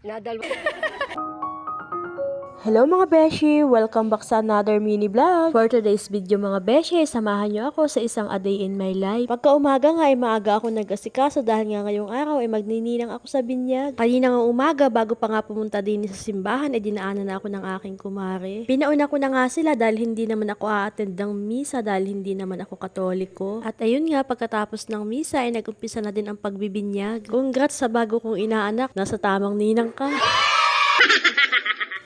Nadal. Hello mga beshi! Welcome back sa another mini vlog. For today's video mga beshi, samahan niyo ako sa isang a day in my life. Pagka umaga nga ay maaga ako nag-asikaso dahil nga ngayong araw ay magnininang ako sa binyag. Kanina nga umaga bago pa nga pumunta din sa simbahan ay dinaanan na ako ng aking kumare. Pinauna ko na nga sila dahil hindi naman ako a-attend ng misa dahil hindi naman ako katoliko. At ayun nga pagkatapos ng misa ay nag-umpisa na din ang pagbibinyag. Congrats sa bago kong inaanak, nasa tamang ninang ka.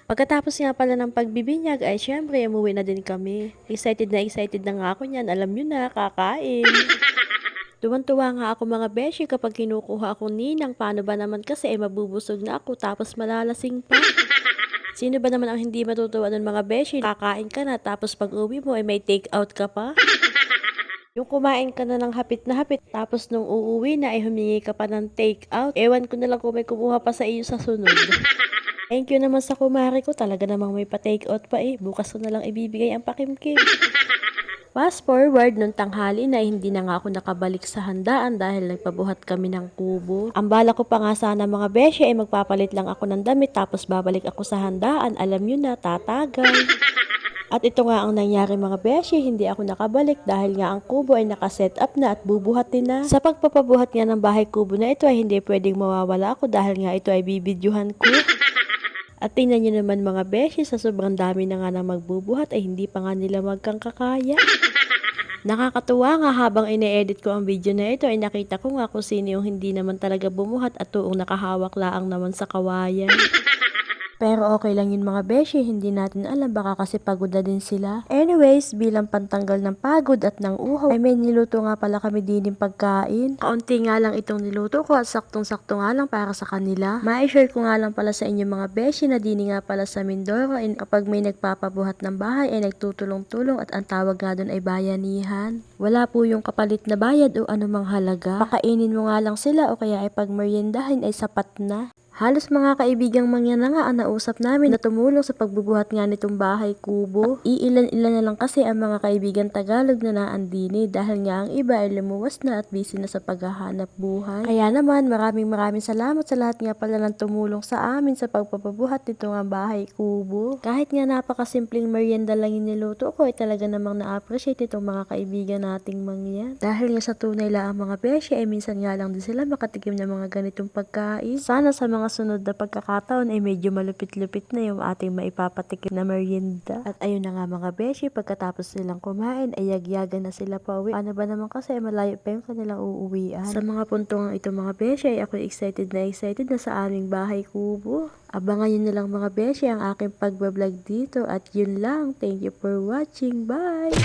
Pagkatapos nga pala ng pagbibinyag ay syempre umuwi na din kami. Excited na nga ako niyan. Alam nyo na, kakain. Tuwan-tuwa nga ako mga beshi kapag kinukuha akong ninang. Paano ba naman kasi ay mabubusog na ako tapos malalasing pa. Sino ba naman ang hindi matutuwa nun mga beshi? Kakain ka na tapos pag uwi mo ay may take out ka pa. Yung kumain ka na ng hapit na hapit tapos nung uuwi na ay humingi ka pa ng take out. Ewan ko na lang kung may kumuha pa sa iyo sa sunod. Thank you naman sa kumari ko. Talaga namang may pa-take out pa eh. Bukas ko na lang ibibigay ang pakimkim. Fast forward, nung tanghali na hindi na nga ako nakabalik sa handaan dahil nagpabuhat kami ng kubo. Ang bala ko pa nga sana mga beshi ay magpapalit lang ako ng damit tapos babalik ako sa handaan. Alam nyo na, tatagal. At ito nga ang nangyari mga beshi, hindi ako nakabalik dahil nga ang kubo ay nakaset up na at bubuhatin na. Sa pagpapabuhat nga ng bahay kubo na ito ay hindi pwedeng mawawala ako dahil nga ito ay bibidyohan ko. At tingnan nyo naman mga beshi, sa sobrang dami na nga na magbubuhat ay hindi pa nga nila magkangkakaya. Nakakatuwa nga habang ine-edit ko ang video na ito ay nakita ko nga kung sino yung hindi naman talaga bumuhat at tuong nakahawak laang naman sa kawayan. Pero okay lang yun mga beshi, hindi natin alam baka kasi pagod na din sila. Anyways, bilang pantanggal ng pagod at ng uhaw, ay may niluto nga pala kami din ng pagkain. Kaunti nga lang itong niluto ko at saktong-sakto nga lang para sa kanila. Ma-share ko nga lang pala sa inyo mga beshi na dini nga pala sa Mindoro and kapag may nagpapabuhat ng bahay ay nagtutulong-tulong at ang tawag nga doon ay bayanihan. Wala po yung kapalit na bayad o anumang halaga. Pakainin mo nga lang sila o kaya ay pagmeriendahin ay sapat na. Halos mga kaibigang mangyan na nga ang nausap namin na tumulong sa pagbubuhat nga nitong bahay kubo. Iilan-ilan na lang kasi ang mga kaibigan Tagalog na naandini dahil nga ang iba ay lumuwas na at busy na sa paghahanap buhay. Kaya naman maraming salamat sa lahat nga pala ng tumulong sa amin sa pagpapabuhat nito nga bahay kubo. Kahit nga napakasimpleng merienda lang yung niluto ko ay talaga namang na-appreciate itong mga kaibigan nating mangyan. Dahil nga sa tunay lang ang mga beshi ay minsan nga lang din sila makatikim ng mga ganitong pagkain. Sana sa mga sunod na pagkakataon ay medyo malupit-lupit na yung ating maipapatikim na merienda. At ayun na nga mga beshi, pagkatapos nilang kumain ay yagyagan na sila pauwi. Ano ba naman kasi malayo pa yung kanilang uuwian. Sa mga puntong ito mga beshi ay ako excited na sa aming bahay kubo. Abangan nyo na lang mga beshi ang aking pagbablog dito at yun lang. Thank you for watching. Bye!